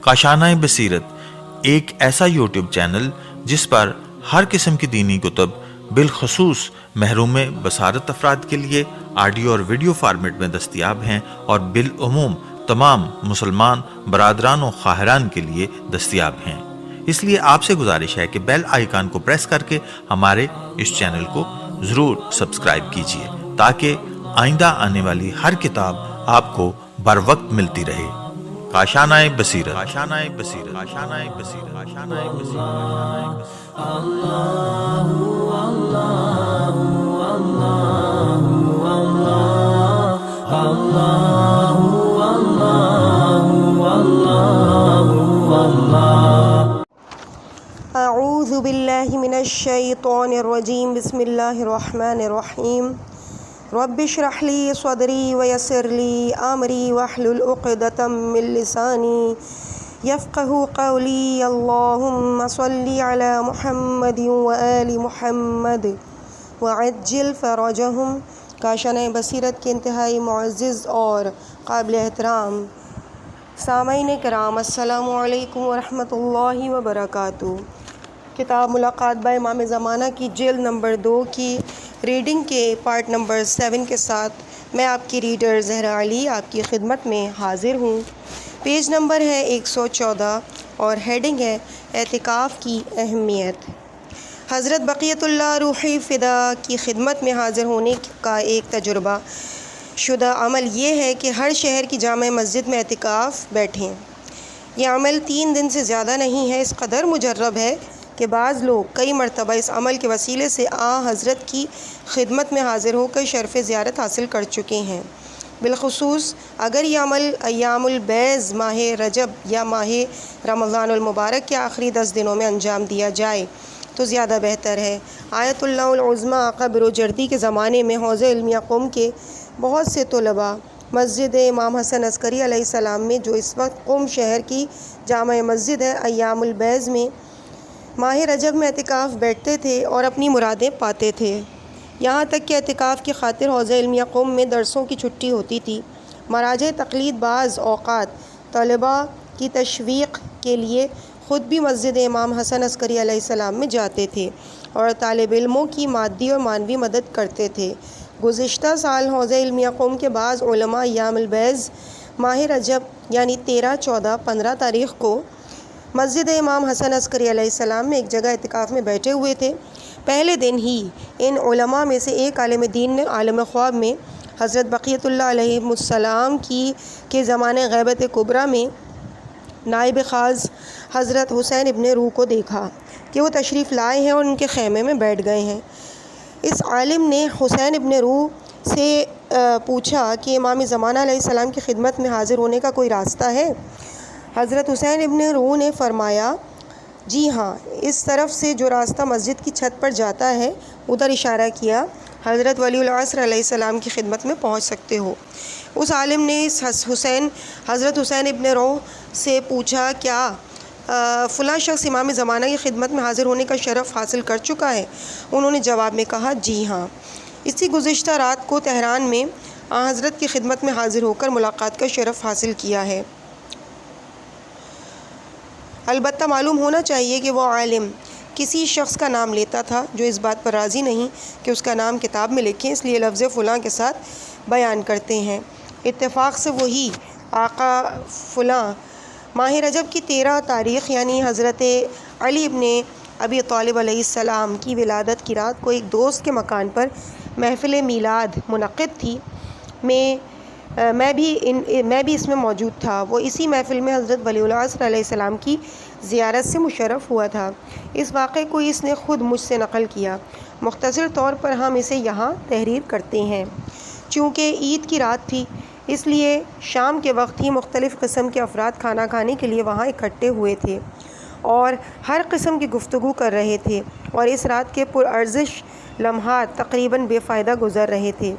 کاشانۂ بصیرت ایک ایسا یوٹیوب چینل جس پر ہر قسم کی دینی کتب بالخصوص محروم بصارت افراد کے لیے آڈیو اور ویڈیو فارمیٹ میں دستیاب ہیں اور بالعموم تمام مسلمان برادران و خواہران کے لیے دستیاب ہیں۔ اس لیے آپ سے گزارش ہے کہ بیل آئیکن کو پریس کر کے ہمارے اس چینل کو ضرور سبسکرائب کیجیے تاکہ آئندہ آنے والی ہر کتاب آپ کو بر وقت ملتی رہے۔ کاشانۂ بصیرت، کاشانۂ بصیرت، کاشانۂ بصیرت، کاشانۂ بصیرت۔ اعوذ باللہ من الشیطان الرجیم، بسم اللہ الرحمن الرحیم۔ رب اشرح لی صدری ویسر لی امری واحلل عقدۃ من لسانی یفقہوا قولی۔ اللہم صل علی محمد وآل محمد وعجل فرجہم۔ کاشانۂ بصیرت کے انتہائی معزز اور قابل احترام سامعین کرام، السلام علیکم ورحمۃ اللہ وبرکاتہ۔ کتاب ملاقات با امام زمانہ کی جلد نمبر 2 کی ریڈنگ کے پارٹ نمبر 7 کے ساتھ میں آپ کی ریڈر زہرا علی آپ کی خدمت میں حاضر ہوں۔ پیج نمبر ہے 114 اور ہیڈنگ ہے اعتکاف کی اہمیت۔ حضرت بقیت اللہ روحی فدا کی خدمت میں حاضر ہونے کا ایک تجربہ شدہ عمل یہ ہے کہ ہر شہر کی جامع مسجد میں اعتکاف بیٹھیں۔ یہ عمل 3 دن سے زیادہ نہیں ہے، اس قدر مجرب ہے کہ بعض لوگ کئی مرتبہ اس عمل کے وسیلے سے حضرت کی خدمت میں حاضر ہو کر شرف زیارت حاصل کر چکے ہیں۔ بالخصوص اگر یہ عمل ایام البیض ماہ رجب یا ماہ رمضان المبارک کے آخری 10 دنوں میں انجام دیا جائے تو زیادہ بہتر ہے۔ آیت اللہ العظمیٰ آقا بروجردی کے زمانے میں حوض علمیہ قم کے بہت سے طلباء مسجد امام حسن عسکری علیہ السلام میں، جو اس وقت قم شہر کی جامع مسجد ہے، ایام البیض میں ماہ رجب میں اعتکاف بیٹھتے تھے اور اپنی مرادیں پاتے تھے۔ یہاں تک کہ اعتکاف کی خاطر حوض علمیہ قم میں درسوں کی چھٹی ہوتی تھی۔ مراجع تقلید بعض اوقات طلباء کی تشویق کے لیے خود بھی مسجد امام حسن عسکری علیہ السلام میں جاتے تھے اور طالب علموں کی مادی اور معنوی مدد کرتے تھے۔ گزشتہ سال حوض علمیہ قم کے بعض علماء ایام البیض ماہ رجب یعنی 13، 14، 15 تاریخ کو مسجد امام حسن عسکری علیہ السلام میں ایک جگہ اعتکاف میں بیٹھے ہوئے تھے۔ پہلے دن ہی ان علماء میں سے ایک عالم دین نے عالم خواب میں حضرت بقیت اللہ علیہ السلام کے زمانے غیبت کبریٰ میں نائب خاص حضرت حسین ابن روح کو دیکھا کہ وہ تشریف لائے ہیں اور ان کے خیمے میں بیٹھ گئے ہیں۔ اس عالم نے حسین ابن روح سے پوچھا کہ امام زمانہ علیہ السلام کی خدمت میں حاضر ہونے کا کوئی راستہ ہے؟ حضرت حسین ابن روح نے فرمایا، جی ہاں، اس طرف سے جو راستہ مسجد کی چھت پر جاتا ہے ادھر اشارہ کیا، حضرت ولی العصر علیہ السلام کی خدمت میں پہنچ سکتے ہو۔ اس عالم نے حضرت حسین ابن روح سے پوچھا، کیا فلاں شخص امام زمانہ کی خدمت میں حاضر ہونے کا شرف حاصل کر چکا ہے؟ انہوں نے جواب میں کہا، جی ہاں، اسی گزشتہ رات کو تہران میں حضرت کی خدمت میں حاضر ہو کر ملاقات کا شرف حاصل کیا ہے۔ البتہ معلوم ہونا چاہیے کہ وہ عالم کسی شخص کا نام لیتا تھا جو اس بات پر راضی نہیں کہ اس کا نام کتاب میں لکھیں، اس لیے لفظ فلاں کے ساتھ بیان کرتے ہیں۔ اتفاق سے وہی آقا فلاں ماہ رجب کی 13 تاریخ یعنی حضرت علی ابن ابی طالب علیہ السلام کی ولادت کی رات کو ایک دوست کے مکان پر محفل میلاد منعقد تھی۔ میں بھی اس میں موجود تھا۔ وہ اسی محفل میں حضرت ولی العصر علیہ السلام کی زیارت سے مشرف ہوا تھا۔ اس واقعے کو اس نے خود مجھ سے نقل کیا۔ مختصر طور پر ہم اسے یہاں تحریر کرتے ہیں۔ چونکہ عید کی رات تھی اس لیے شام کے وقت ہی مختلف قسم کے افراد کھانا کھانے کے لیے وہاں اکٹھے ہوئے تھے اور ہر قسم کی گفتگو کر رہے تھے، اور اس رات کے پرارزش لمحات تقریباً بے فائدہ گزر رہے تھے۔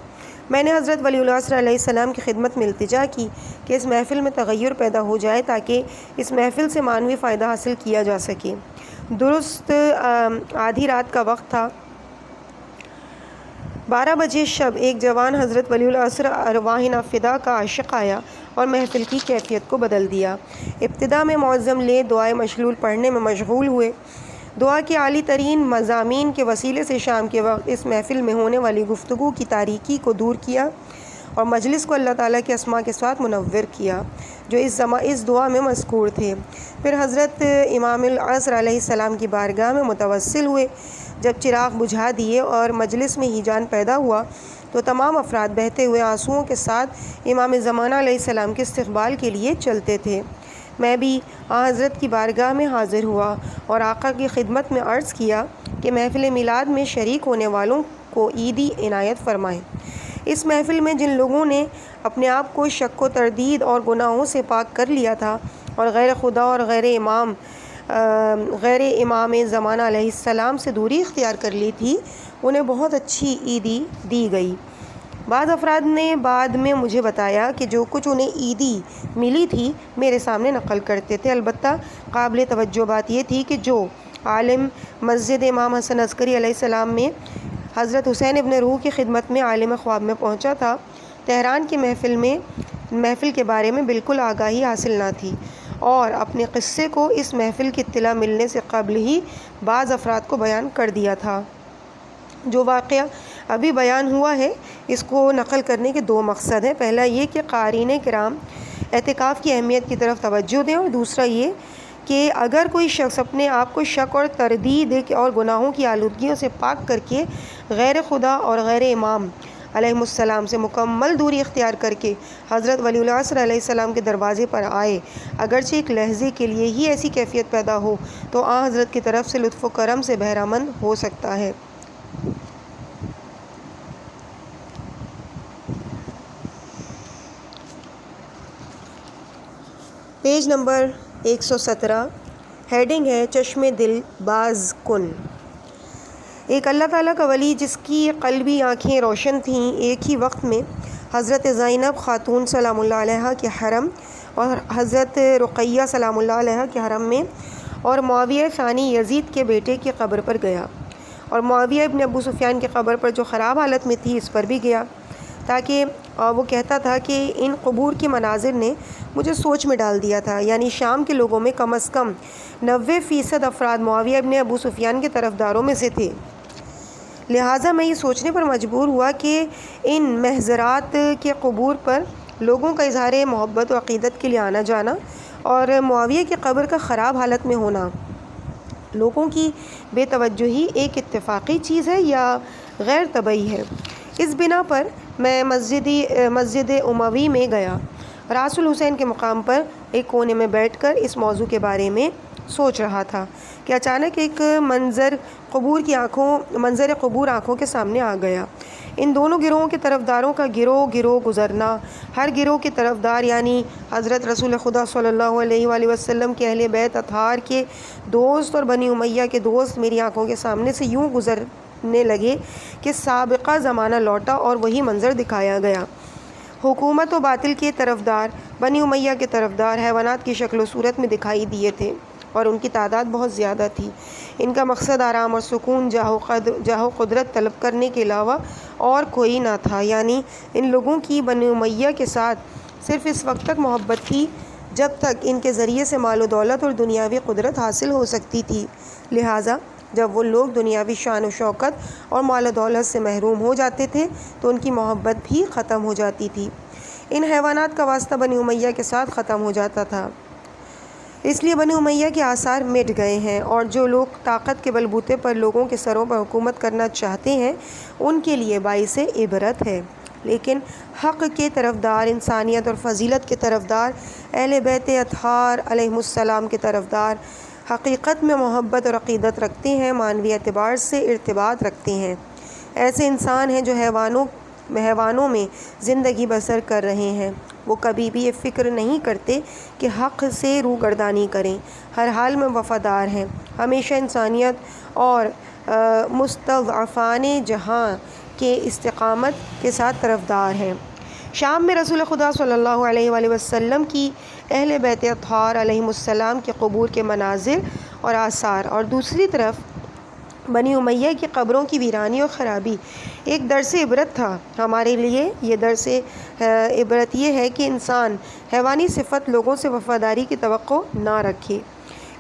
میں نے حضرت ولی العصر علیہ السلام کی خدمت میں التجا کی کہ اس محفل میں تغیر پیدا ہو جائے تاکہ اس محفل سے معنوی فائدہ حاصل کیا جا سکے۔ درست آدھی رات کا وقت تھا۔ 12 بجے شب ایک جوان حضرت ولی العصر ارواحنا فدا کا عاشق آیا اور محفل کی کیفیت کو بدل دیا۔ ابتدا میں معظم لے دعائے مشلول پڑھنے میں مشغول ہوئے۔ دعا کے عالی ترین مضامین کے وسیلے سے شام کے وقت اس محفل میں ہونے والی گفتگو کی تاریکی کو دور کیا اور مجلس کو اللہ تعالیٰ کے اسماء کے ساتھ منور کیا جو اس دعا میں مذکور تھے۔ پھر حضرت امام العصر علیہ السلام کی بارگاہ میں متوسل ہوئے۔ جب چراغ بجھا دیے اور مجلس میں ہیجان پیدا ہوا تو تمام افراد بہتے ہوئے آنسوؤں کے ساتھ امام زمانہ علیہ السلام کے استقبال کے لیے چلتے تھے۔ میں بھی حضرت کی بارگاہ میں حاضر ہوا اور آقا کی خدمت میں عرض کیا کہ محفل میلاد میں شریک ہونے والوں کو عیدی عنایت فرمائیں۔ اس محفل میں جن لوگوں نے اپنے آپ کو شک و تردید اور گناہوں سے پاک کر لیا تھا اور غیر خدا اور غیر امام زمانہ علیہ السلام سے دوری اختیار کر لی تھی، انہیں بہت اچھی عیدی دی گئی۔ بعض افراد نے بعد میں مجھے بتایا کہ جو کچھ انہیں عیدی ملی تھی میرے سامنے نقل کرتے تھے۔ البتہ قابل توجہ بات یہ تھی کہ جو عالم مسجد امام حسن عسکری علیہ السلام میں حضرت حسین ابن روح کی خدمت میں عالم خواب میں پہنچا تھا، تہران کی محفل کے بارے میں بالکل آگاہی حاصل نہ تھی اور اپنے قصے کو اس محفل کی اطلاع ملنے سے قبل ہی بعض افراد کو بیان کر دیا تھا۔ جو واقعہ ابھی بیان ہوا ہے اس کو نقل کرنے کے دو مقصد ہیں۔ پہلا یہ کہ قارئین کرام اعتکاف کی اہمیت کی طرف توجہ دیں، اور دوسرا یہ کہ اگر کوئی شخص اپنے آپ کو شک اور تردید اور گناہوں کی آلودگیوں سے پاک کر کے غیر خدا اور غیر امام علیہ السلام سے مکمل دوری اختیار کر کے حضرت ولی العصر علیہ السلام کے دروازے پر آئے، اگرچہ ایک لحظے کے لیے ہی ایسی کیفیت پیدا ہو تو حضرت کی طرف سے لطف و کرم سے بہرہ مند ہو سکتا ہے۔ پیج نمبر 117، ہیڈنگ ہے چشم دل باز کن۔ ایک اللہ تعالیٰ کا ولی جس کی قلبی آنکھیں روشن تھیں، ایک ہی وقت میں حضرت زینب خاتون سلام اللہ علیہا کے حرم اور حضرت رقیہ سلام اللہ علیہا کے حرم میں اور معاویہ ثانی یزید کے بیٹے کی قبر پر گیا، اور معاویہ ابن ابو سفیان کی قبر پر جو خراب حالت میں تھی اس پر بھی گیا، تاکہ وہ کہتا تھا کہ ان قبور کے مناظر نے مجھے سوچ میں ڈال دیا تھا، یعنی شام کے لوگوں میں کم از کم 90% افراد معاویہ ابن ابو سفیان کے طرفداروں میں سے تھے۔ لہٰذا میں یہ سوچنے پر مجبور ہوا کہ ان محضرات کے قبور پر لوگوں کا اظہار محبت و عقیدت کے لیے آنا جانا اور معاویہ کی قبر کا خراب حالت میں ہونا لوگوں کی بے توجہی ایک اتفاقی چیز ہے یا غیر طبعی ہے۔ اس بنا پر میں مسجد اموی میں گیا، راس الحسین کے مقام پر ایک کونے میں بیٹھ کر اس موضوع کے بارے میں سوچ رہا تھا کہ اچانک ایک منظر قبور آنکھوں کے سامنے آ گیا۔ ان دونوں گروہوں کے طرفداروں کا گروہ گزرنا، ہر گروہ کے طرفدار یعنی حضرت رسول خدا صلی اللہ علیہ وآلہ وسلم کے اہل بیت اطہار کے دوست اور بنی امیہ کے دوست میری آنکھوں کے سامنے سے یوں گزرنے لگے کہ سابقہ زمانہ لوٹا اور وہی منظر دکھایا گیا۔ حکومت و باطل کے طرفدار، بنی امیہ کے طرفدار حیوانات کی شکل و صورت میں دکھائی دیے تھے اور ان کی تعداد بہت زیادہ تھی۔ ان کا مقصد آرام اور سکون، جاہ و قدرت طلب کرنے کے علاوہ اور کوئی نہ تھا، یعنی ان لوگوں کی بنی امیہ کے ساتھ صرف اس وقت تک محبت تھی جب تک ان کے ذریعے سے مال و دولت اور دنیاوی قدرت حاصل ہو سکتی تھی۔ لہٰذا جب وہ لوگ دنیاوی شان و شوکت اور مال و دولت سے محروم ہو جاتے تھے تو ان کی محبت بھی ختم ہو جاتی تھی۔ ان حیوانات کا واسطہ بنی امیہ کے ساتھ ختم ہو جاتا تھا، اس لیے بنی امیہ کے آثار مٹ گئے ہیں، اور جو لوگ طاقت کے بلبوتے پر لوگوں کے سروں پر حکومت کرنا چاہتے ہیں ان کے لیے باعث عبرت ہے۔ لیکن حق کے طرفدار، انسانیت اور فضیلت کے طرفدار، اہل بیت اطہار علیہ السلام کے طرفدار حقیقت میں محبت اور عقیدت رکھتے ہیں، معنوی اعتبار سے ارتباط رکھتے ہیں۔ ایسے انسان ہیں جو حیوانوں میں زندگی بسر کر رہے ہیں۔ وہ کبھی بھی یہ فکر نہیں کرتے کہ حق سے روگردانی کریں، ہر حال میں وفادار ہیں، ہمیشہ انسانیت اور مستضعفان جہاں کے استقامت کے ساتھ طرفدار ہیں۔ شام میں رسول خدا صلی اللہ علیہ وآلہ وسلم کی اہل بیت اطہار علیہ السلام کے قبور کے مناظر اور آثار، اور دوسری طرف بنی امیہ کی قبروں کی ویرانی اور خرابی، ایک درس عبرت تھا ہمارے لیے۔ یہ درس عبرت یہ ہے کہ انسان حیوانی صفت لوگوں سے وفاداری کی توقع نہ رکھے،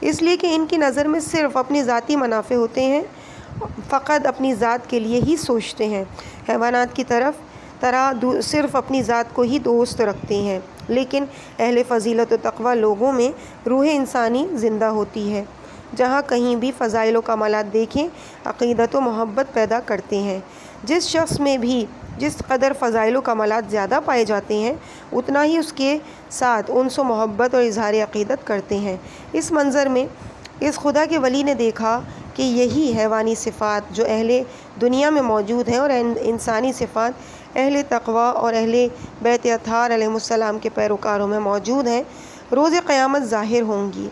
اس لیے کہ ان کی نظر میں صرف اپنے ذاتی منافع ہوتے ہیں، فقط اپنی ذات کے لیے ہی سوچتے ہیں۔ حیوانات کی طرح صرف اپنی ذات کو ہی دوست رکھتے ہیں، لیکن اہل فضیلت و تقوی لوگوں میں روح انسانی زندہ ہوتی ہے۔ جہاں کہیں بھی فضائل و کمالات دیکھیں، عقیدت و محبت پیدا کرتے ہیں۔ جس شخص میں بھی جس قدر فضائل و کمالات زیادہ پائے جاتے ہیں، اتنا ہی اس کے ساتھ انس و محبت اور اظہار عقیدت کرتے ہیں۔ اس منظر میں اس خدا کے ولی نے دیکھا کہ یہی حیوانی صفات جو اہل دنیا میں موجود ہیں اور انسانی صفات اہل تقوی اور اہل بیت اطہار علیہ السلام کے پیروکاروں میں موجود ہیں، روز قیامت ظاہر ہوں گی۔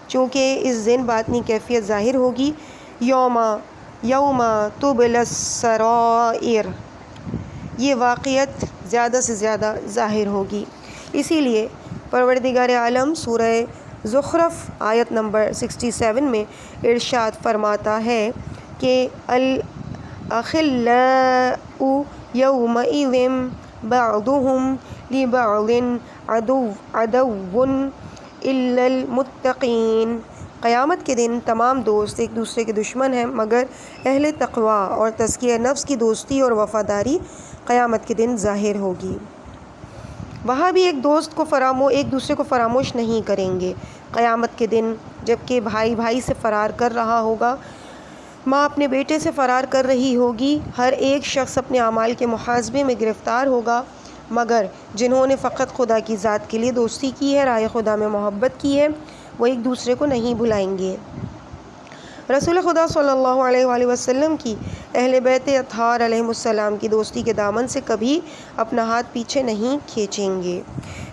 چونکہ اس دن باطنی کیفیت ظاہر ہوگی، یوم تبلی السرائر، یہ واقعیت زیادہ سے زیادہ ظاہر ہوگی۔ اسی لیے پروردگار عالم سورہ زخرف آیت نمبر 67 میں ارشاد فرماتا ہے کہ الاخلاء یومئذ بعضهم لبعض عدو الا المتقین۔ قیامت کے دن تمام دوست ایک دوسرے کے دشمن ہیں مگر اہل تقوی اور تزکیہ نفس کی دوستی اور وفاداری قیامت کے دن ظاہر ہوگی۔ وہاں بھی ایک دوسرے کو فراموش نہیں کریں گے۔ قیامت کے دن جبکہ بھائی بھائی سے فرار کر رہا ہوگا، ماں اپنے بیٹے سے فرار کر رہی ہوگی، ہر ایک شخص اپنے اعمال کے محاسبے میں گرفتار ہوگا، مگر جنہوں نے فقط خدا کی ذات کے لیے دوستی کی ہے، راہ خدا میں محبت کی ہے، وہ ایک دوسرے کو نہیں بھلائیں گے۔ رسول خدا صلی اللہ علیہ وآلہ وسلم کی اہل بیت اطہار علیہ السلام کی دوستی کے دامن سے کبھی اپنا ہاتھ پیچھے نہیں کھینچیں گے۔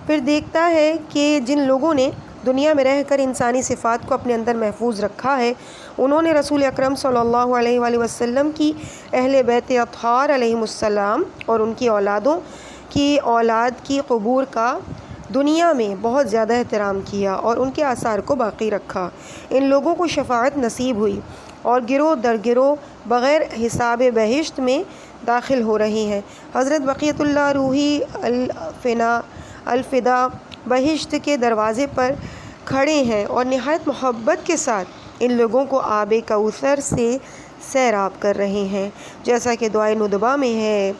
پھر دیکھتا ہے کہ جن لوگوں نے دنیا میں رہ کر انسانی صفات کو اپنے اندر محفوظ رکھا ہے، انہوں نے رسول اکرم صلی اللہ علیہ وآلہ وسلم کی اہل بیت اطہار علیہ السلام اور ان کی اولاد کی قبور کا دنیا میں بہت زیادہ احترام کیا اور ان کے آثار کو باقی رکھا۔ ان لوگوں کو شفاعت نصیب ہوئی اور گروہ در گروہ بغیر حساب بہشت میں داخل ہو رہے ہیں۔ حضرت بقیت اللہ روحی الفدا بہشت کے دروازے پر کھڑے ہیں اور نہایت محبت کے ساتھ ان لوگوں کو آب کوثر سے سیراب کر رہے ہیں، جیسا کہ دعائے ندبہ میں ہے،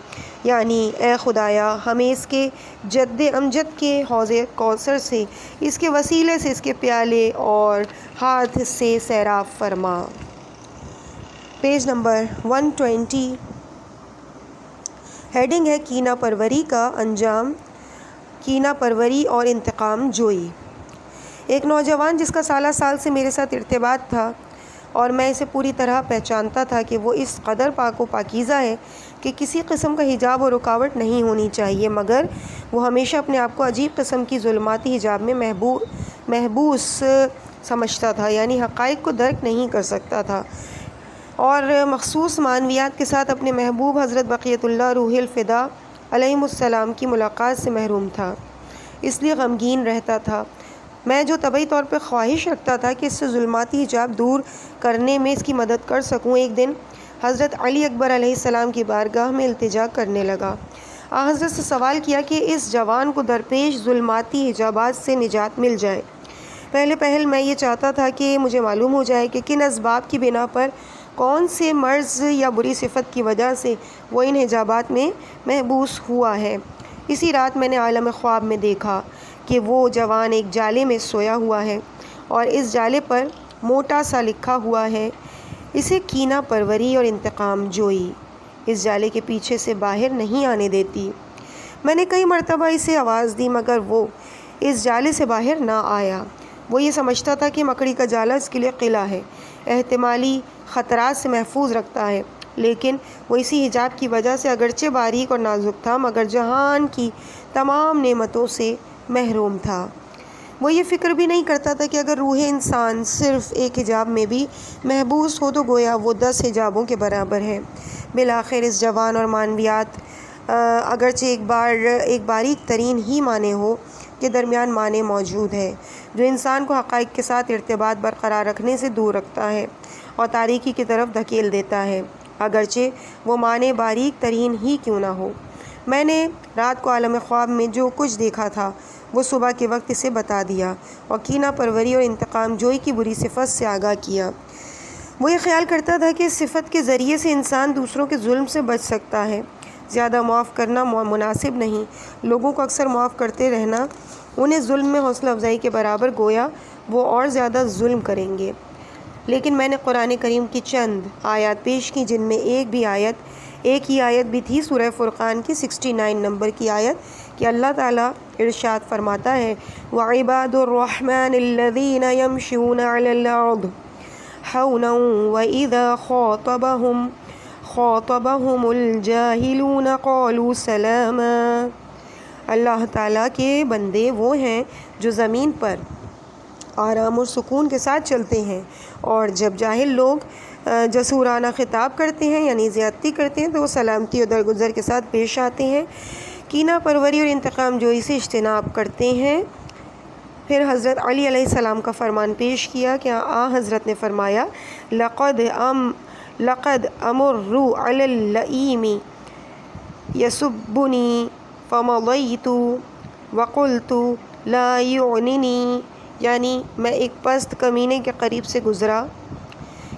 یعنی اے خدایا ہمیں اس کے جد امجد کے حوض کوثر سے، اس کے وسیلے سے اس کے پیالے اور ہاتھ سے سیراب فرما۔ پیج نمبر 120، ہیڈنگ ہے کینہ پروری کا انجام، کینہ پروری اور انتقام جوئی۔ ایک نوجوان جس کا سالہ سال سے میرے ساتھ ارتباط تھا اور میں اسے پوری طرح پہچانتا تھا کہ وہ اس قدر پاک و پاکیزہ ہے کہ کسی قسم کا حجاب و رکاوٹ نہیں ہونی چاہیے، مگر وہ ہمیشہ اپنے آپ کو عجیب قسم کی ظلماتی حجاب میں محبوس سمجھتا تھا، یعنی حقائق کو درک نہیں کر سکتا تھا اور مخصوص معنویات کے ساتھ اپنے محبوب حضرت بقیت اللہ روح الفدا علیہ السلام کی ملاقات سے محروم تھا، اس لیے غمگین رہتا تھا۔ میں جو طبعی طور پہ خواہش رکھتا تھا کہ اس سے ظلماتی حجاب دور کرنے میں اس کی مدد کر سکوں، ایک دن حضرت علی اکبر علیہ السلام کی بارگاہ میں التجا کرنے لگا۔ حضرت سے سوال کیا کہ اس جوان کو درپیش ظلماتی حجابات سے نجات مل جائے۔ پہل میں یہ چاہتا تھا کہ مجھے معلوم ہو جائے کہ کن اسباب کی بنا پر، کون سے مرض یا بری صفت کی وجہ سے وہ ان حجابات میں محبوس ہوا ہے۔ اسی رات میں نے عالم خواب میں دیکھا کہ وہ جوان ایک جالے میں سویا ہوا ہے اور اس جالے پر موٹا سا لکھا ہوا ہے، اسے کینہ پروری اور انتقام جوئی اس جالے کے پیچھے سے باہر نہیں آنے دیتی۔ میں نے کئی مرتبہ اسے آواز دی مگر وہ اس جالے سے باہر نہ آیا۔ وہ یہ سمجھتا تھا کہ مکڑی کا جالا اس کے لیے قلعہ ہے، احتمالی خطرات سے محفوظ رکھتا ہے، لیکن وہ اسی حجاب کی وجہ سے اگرچہ باریک اور نازک تھا مگر جہان کی تمام نعمتوں سے محروم تھا۔ وہ یہ فکر بھی نہیں کرتا تھا کہ اگر روح انسان صرف ایک حجاب میں بھی محبوس ہو تو گویا وہ 10 حجابوں کے برابر ہے۔ بالآخر اس جوان اور معنویات اگرچہ ایک باریک ترین ہی معنی ہو کے درمیان معنی موجود ہے جو انسان کو حقائق کے ساتھ ارتباط برقرار رکھنے سے دور رکھتا ہے اور تاریکی کی طرف دھکیل دیتا ہے۔ اگرچہ وہ معنی باریک ترین ہی کیوں نہ ہو۔ میں نے رات کو عالم خواب میں جو کچھ دیکھا تھا وہ صبح کے وقت اسے بتا دیا اور کینہ پروری اور انتقام جوئی کی بری صفت سے آگاہ کیا۔ وہ یہ خیال کرتا تھا کہ اس صفت کے ذریعے سے انسان دوسروں کے ظلم سے بچ سکتا ہے۔ زیادہ معاف کرنا مناسب نہیں، لوگوں کو اکثر معاف کرتے رہنا انہیں ظلم میں حوصلہ افزائی کے برابر، گویا وہ اور زیادہ ظلم کریں گے۔ لیکن میں نے قرآن کریم کی چند آیات پیش کی جن میں ایک ہی آیت بھی تھی، سورہ فرقان کی 69 نمبر کی آیت کہ اللہ تعالیٰ ارشاد فرماتا ہے وَعِبَادُ الرَّحْمَنِ الَّذِينَ يَمْشُونَ عَلَى الْأَرْضِ حَوْنًا وَإِذَا خَاطَبَهُمُ الْجَاهِلُونَ قَالُوا سَلَامًا۔ اللہ تعالیٰ کے بندے وہ ہیں جو زمین پر آرام اور سکون کے ساتھ چلتے ہیں، اور جب جاہل لوگ جسورانہ خطاب کرتے ہیں یعنی زیادتی کرتے ہیں تو وہ سلامتی اور درگزر کے ساتھ پیش آتے ہیں، کینہ پروری اور انتقام جوئی سے اجتناب کرتے ہیں۔ پھر حضرت علی علیہ السلام کا فرمان پیش کیا کہ حضرت نے فرمایا لقد امر علی اللئیم یسبنی فمضیت وقلت لا یعنینی، یعنی میں ایک پست کمینے کے قریب سے گزرا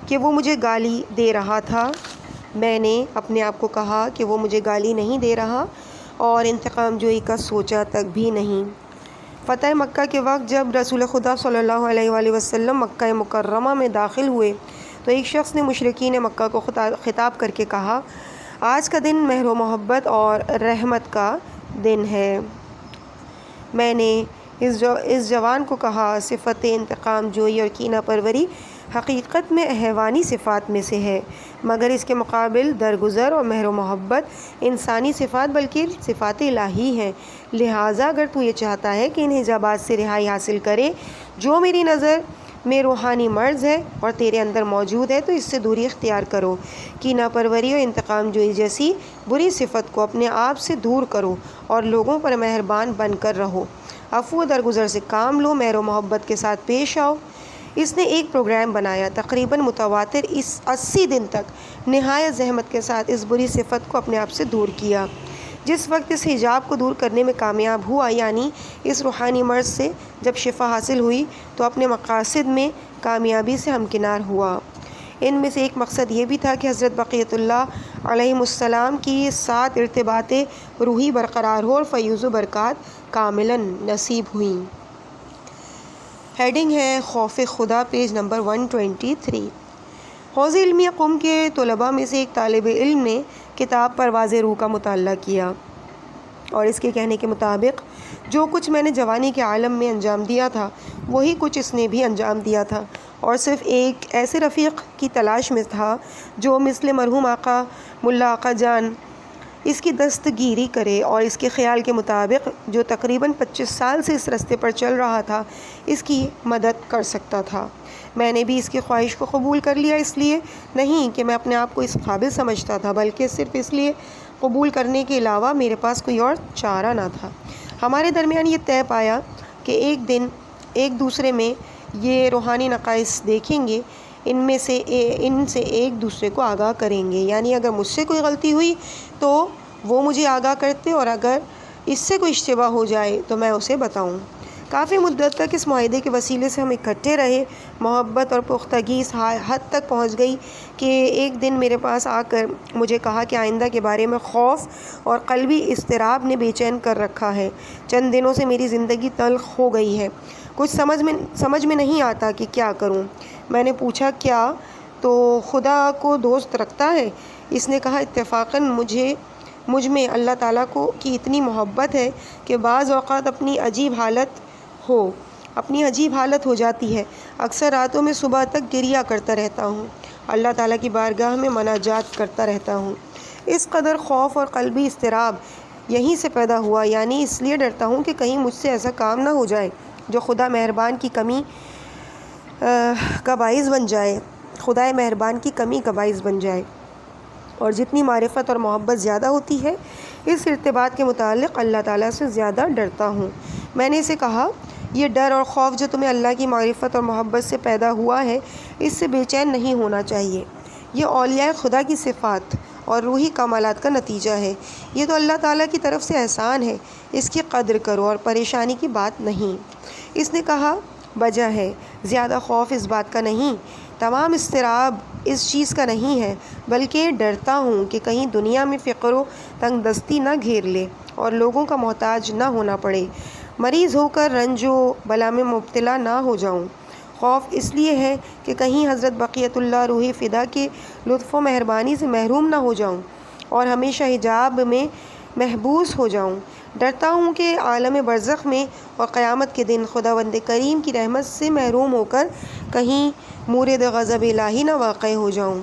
کہ وہ مجھے گالی دے رہا تھا، میں نے اپنے آپ کو کہا کہ وہ مجھے گالی نہیں دے رہا، اور انتقام جوئی کا سوچا تک بھی نہیں۔ فتح مکہ کے وقت جب رسول خدا صلی اللہ علیہ وآلہ وسلم مکہ مکرمہ میں داخل ہوئے تو ایک شخص نے مشرکین مکہ کو خطاب کر کے کہا آج کا دن مہر و محبت اور رحمت کا دن ہے۔ میں نے اس جوان کو کہا صفت انتقام جوئی اور کینہ پروری حقیقت میں حیوانی صفات میں سے ہے، مگر اس کے مقابل درگزر اور مہر و محبت انسانی صفات بلکہ صفات الہی ہیں۔ لہٰذا اگر تو یہ چاہتا ہے کہ ان حجابات سے رہائی حاصل کرے جو میری نظر میں روحانی مرض ہے اور تیرے اندر موجود ہے تو اس سے دوری اختیار کرو۔ کینہ پروری اور انتقام جوئی جیسی بری صفت کو اپنے آپ سے دور کرو اور لوگوں پر مہربان بن کر رہو، عفو و درگزر سے کام لو، مہر و محبت کے ساتھ پیش آؤ۔ اس نے ایک پروگرام بنایا، تقریباً متواتر 80 دن تک نہایت زحمت کے ساتھ اس بری صفت کو اپنے آپ سے دور کیا۔ جس وقت اس حجاب کو دور کرنے میں کامیاب ہوا، یعنی اس روحانی مرض سے جب شفا حاصل ہوئی تو اپنے مقاصد میں کامیابی سے ہمکنار ہوا۔ ان میں سے ایک مقصد یہ بھی تھا کہ حضرت بقیت اللہ علیہ السلام کی ساتھ ارتباط روحی برقرار ہو اور فیوز و برکات کاملاً نصیب ہوئیں۔ ہیڈنگ ہے خوف خدا، پیج نمبر 123۔ حوزہ علمیہ قم کے طلباء میں سے ایک طالب علم نے کتاب پرواز روح کا مطالعہ کیا اور اس کے کہنے کے مطابق جو کچھ میں نے جوانی کے عالم میں انجام دیا تھا وہی کچھ اس نے بھی انجام دیا تھا، اور صرف ایک ایسے رفیق کی تلاش میں تھا جو مثل مرحوم آقا ملا آقا جان اس کی دستگیری کرے اور اس کے خیال کے مطابق جو تقریباً 25 سال سے اس رستے پر چل رہا تھا اس کی مدد کر سکتا تھا۔ میں نے بھی اس کی خواہش کو قبول کر لیا، اس لیے نہیں کہ میں اپنے آپ کو اس قابل سمجھتا تھا بلکہ صرف اس لیے قبول کرنے کے علاوہ میرے پاس کوئی اور چارہ نہ تھا۔ ہمارے درمیان یہ طے پایا کہ ایک دن ایک دوسرے میں یہ روحانی نقائص دیکھیں گے، ان سے ایک دوسرے کو آگاہ کریں گے، یعنی اگر مجھ سے کوئی غلطی ہوئی تو وہ مجھے آگاہ کرتے اور اگر اس سے کوئی اشتباہ ہو جائے تو میں اسے بتاؤں۔ کافی مدت تک اس معاہدے کے وسیلے سے ہم اکٹھے رہے۔ محبت اور پختگی اس حد تک پہنچ گئی کہ ایک دن میرے پاس آ کر مجھے کہا کہ آئندہ کے بارے میں خوف اور قلبی اضطراب نے بے چین کر رکھا ہے، چند دنوں سے میری زندگی تلخ ہو گئی ہے، کچھ سمجھ میں نہیں آتا کہ کیا کروں۔ میں نے پوچھا کیا تو خدا کو دوست رکھتا ہے؟ اس نے کہا اتفاقاً مجھ میں اللہ تعالیٰ کی اتنی محبت ہے کہ بعض اوقات اپنی عجیب حالت ہو جاتی ہے، اکثر راتوں میں صبح تک گریہ کرتا رہتا ہوں، اللہ تعالیٰ کی بارگاہ میں مناجات کرتا رہتا ہوں۔ اس قدر خوف اور قلبی اضطراب یہیں سے پیدا ہوا، یعنی اس لیے ڈرتا ہوں کہ کہیں مجھ سے ایسا کام نہ ہو جائے جو خدا مہربان کی کمی کا باعث بن جائے، اور جتنی معرفت اور محبت زیادہ ہوتی ہے اس ارتباط کے متعلق اللہ تعالیٰ سے زیادہ ڈرتا ہوں۔ میں نے اسے کہا یہ ڈر اور خوف جو تمہیں اللہ کی معرفت اور محبت سے پیدا ہوا ہے اس سے بے چین نہیں ہونا چاہیے، یہ اولیاء خدا کی صفات اور روحی کمالات کا نتیجہ ہے۔ یہ تو اللہ تعالیٰ کی طرف سے احسان ہے، اس کی قدر کرو اور پریشانی کی بات نہیں۔ اس نے کہا وجہ ہے، زیادہ خوف اس بات کا نہیں، تمام اضطراب اس چیز کا نہیں ہے، بلکہ ڈرتا ہوں کہ کہیں دنیا میں فقر و تنگ دستی نہ گھیر لے اور لوگوں کا محتاج نہ ہونا پڑے، مریض ہو کر رنج و بلا میں مبتلا نہ ہو جاؤں۔ خوف اس لیے ہے کہ کہیں حضرت بقیت اللہ روح فدا کے لطف و مہربانی سے محروم نہ ہو جاؤں اور ہمیشہ حجاب میں محبوس ہو جاؤں۔ ڈرتا ہوں کہ عالم برزخ میں اور قیامت کے دن خداوند کریم کی رحمت سے محروم ہو کر کہیں مورد غضب الہی نہ واقع ہو جاؤں۔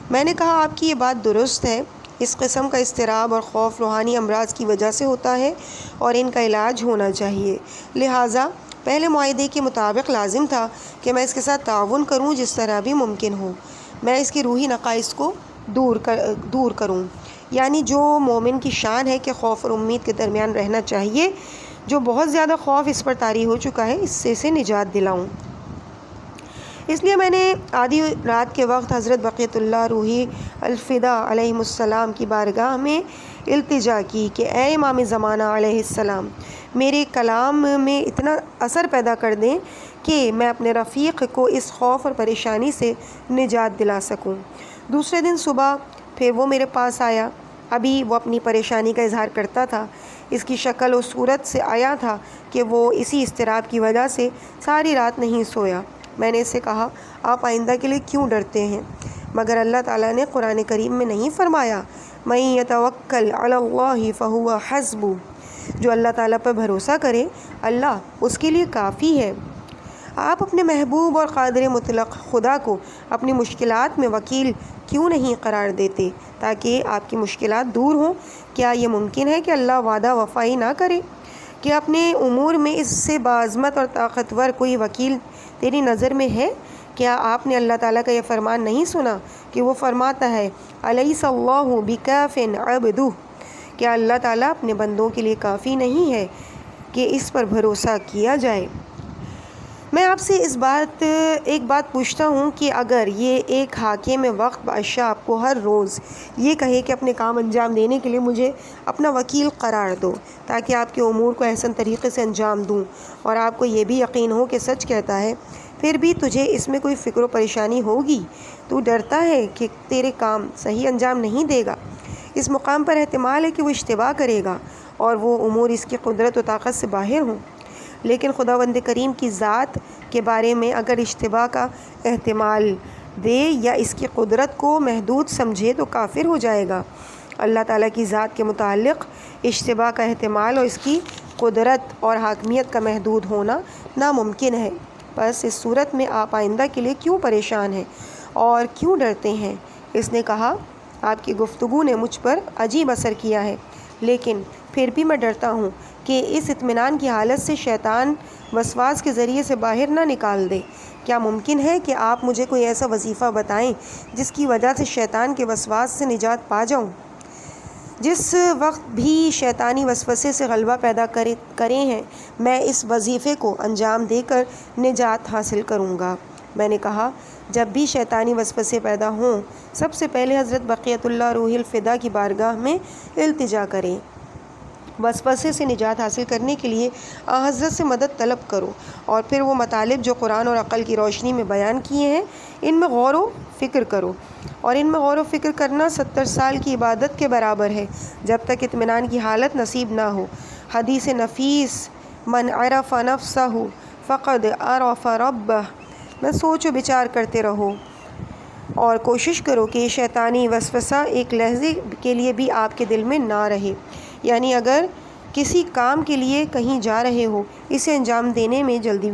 میں نے کہا آپ کی یہ بات درست ہے، اس قسم کا اضطراب اور خوف روحانی امراض کی وجہ سے ہوتا ہے اور ان کا علاج ہونا چاہیے، لہٰذا پہلے معاہدے کے مطابق لازم تھا کہ میں اس کے ساتھ تعاون کروں جس طرح بھی ممکن ہو، میں اس کے روحی نقائص کو دور کروں، یعنی جو مومن کی شان ہے کہ خوف اور امید کے درمیان رہنا چاہیے، جو بہت زیادہ خوف اس پر طاری ہو چکا ہے اس سے نجات دلاؤں۔ اس لیے میں نے آدھی رات کے وقت حضرت بقیت اللہ روحی الفدا علیہ السلام کی بارگاہ میں التجا کی کہ اے امام زمانہ علیہ السلام، میرے کلام میں اتنا اثر پیدا کر دیں کہ میں اپنے رفیق کو اس خوف اور پریشانی سے نجات دلا سکوں۔ دوسرے دن صبح پھر وہ میرے پاس آیا، ابھی وہ اپنی پریشانی کا اظہار کرتا تھا، اس کی شکل و صورت سے آیا تھا کہ وہ اسی اضطراب کی وجہ سے ساری رات نہیں سویا۔ میں نے اس سے کہا آپ آئندہ کے لیے کیوں ڈرتے ہیں؟ مگر اللہ تعالیٰ نے قرآن کریم میں نہیں فرمایا مَن یتوکل علی اللہ فہو حسبہ، جو اللہ تعالیٰ پر بھروسہ کرے اللہ اس کے لیے کافی ہے۔ آپ اپنے محبوب اور قادر مطلق خدا کو اپنی مشکلات میں وکیل کیوں نہیں قرار دیتے تاکہ آپ کی مشکلات دور ہوں؟ کیا یہ ممکن ہے کہ اللہ وعدہ وفائی نہ کرے؟ کہ اپنے امور میں اس سے باعظمت اور طاقتور کوئی وکیل تیری نظر میں ہے؟ کیا آپ نے اللہ تعالیٰ کا یہ فرمان نہیں سنا کہ وہ فرماتا ہے الیس اللہ بکاف عبدہ؟ کیا اللہ تعالیٰ اپنے بندوں کے لیے کافی نہیں ہے کہ اس پر بھروسہ کیا جائے؟ میں آپ سے ایک بات پوچھتا ہوں کہ اگر یہ ایک حاکم وقت بادشاہ آپ کو ہر روز یہ کہے کہ اپنے کام انجام دینے کے لیے مجھے اپنا وکیل قرار دو تاکہ آپ کے امور کو احسن طریقے سے انجام دوں، اور آپ کو یہ بھی یقین ہو کہ سچ کہتا ہے، پھر بھی تجھے اس میں کوئی فکر و پریشانی ہوگی، تو ڈرتا ہے کہ تیرے کام صحیح انجام نہیں دے گا، اس مقام پر احتمال ہے کہ وہ اشتباہ کرے گا اور وہ امور اس کی قدرت و طاقت سے باہر ہوں۔ لیکن خداوند کریم کی ذات کے بارے میں اگر اشتباہ کا احتمال دے یا اس کی قدرت کو محدود سمجھے تو کافر ہو جائے گا۔ اللہ تعالیٰ کی ذات کے متعلق اشتباہ کا احتمال اور اس کی قدرت اور حاکمیت کا محدود ہونا ناممکن ہے۔ بس اس صورت میں آپ آئندہ کے لیے کیوں پریشان ہیں اور کیوں ڈرتے ہیں؟ اس نے کہا آپ کی گفتگو نے مجھ پر عجیب اثر کیا ہے، لیکن پھر بھی میں ڈرتا ہوں کہ اس اطمینان کی حالت سے شیطان وسواس کے ذریعے سے باہر نہ نکال دے۔ کیا ممکن ہے کہ آپ مجھے کوئی ایسا وظیفہ بتائیں جس کی وجہ سے شیطان کے وسواس سے نجات پا جاؤں؟ جس وقت بھی شیطانی وسوسے سے غلبہ پیدا کرے ہیں میں اس وظیفے کو انجام دے کر نجات حاصل کروں گا۔ میں نے کہا جب بھی شیطانی وسوسے پیدا ہوں سب سے پہلے حضرت بقیت اللہ روح الفدا کی بارگاہ میں التجا کریں، وسوسے سے نجات حاصل کرنے کے لیے حضرت سے مدد طلب کرو، اور پھر وہ مطالب جو قرآن اور عقل کی روشنی میں بیان کیے ہیں ان میں غور و فکر کرو، اور ان میں غور و فکر کرنا 70 سال کی عبادت کے برابر ہے جب تک اطمینان کی حالت نصیب نہ ہو۔ حدیث نفیس من عرف نفسہ فقد عرف ربہ میں سوچ و بچار کرتے رہو اور کوشش کرو کہ شیطانی وسوسہ ایک لحظے کے لیے بھی آپ کے دل میں نہ رہے، یعنی اگر کسی کام کے لیے کہیں جا رہے ہو اسے انجام دینے میں جلدی